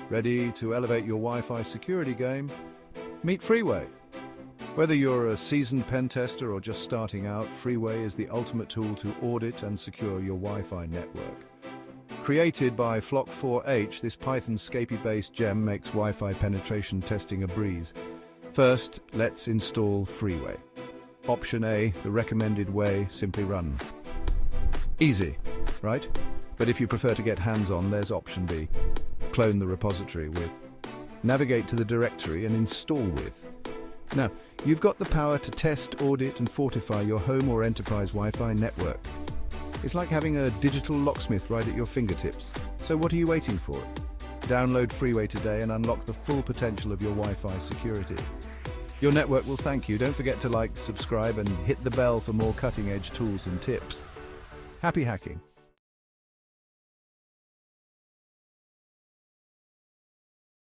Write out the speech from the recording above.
Ready to elevate your Wi-Fi security game? Meet Freeway. Whether you're a seasoned pen tester or just starting out, Freeway is the ultimate tool to audit and secure your Wi-Fi network. Created by Flock4H, this Python Scapy-based gem makes Wi-Fi penetration testing a breeze. First, let's install Freeway. Option A, the recommended way, simply run. Easy, right? But if you prefer to get hands-on, there's option B. Clone the repository with. Navigate to the directory and install with. Now, you've got the power to test, audit and fortify your home or enterprise Wi-Fi network. It's like having a digital locksmith right at your fingertips. So what are you waiting for? Download Freeway today and unlock the full potential of your Wi-Fi security. Your network will thank you. Don't forget to like, subscribe and hit the bell for more cutting-edge tools and tips. Happy hacking!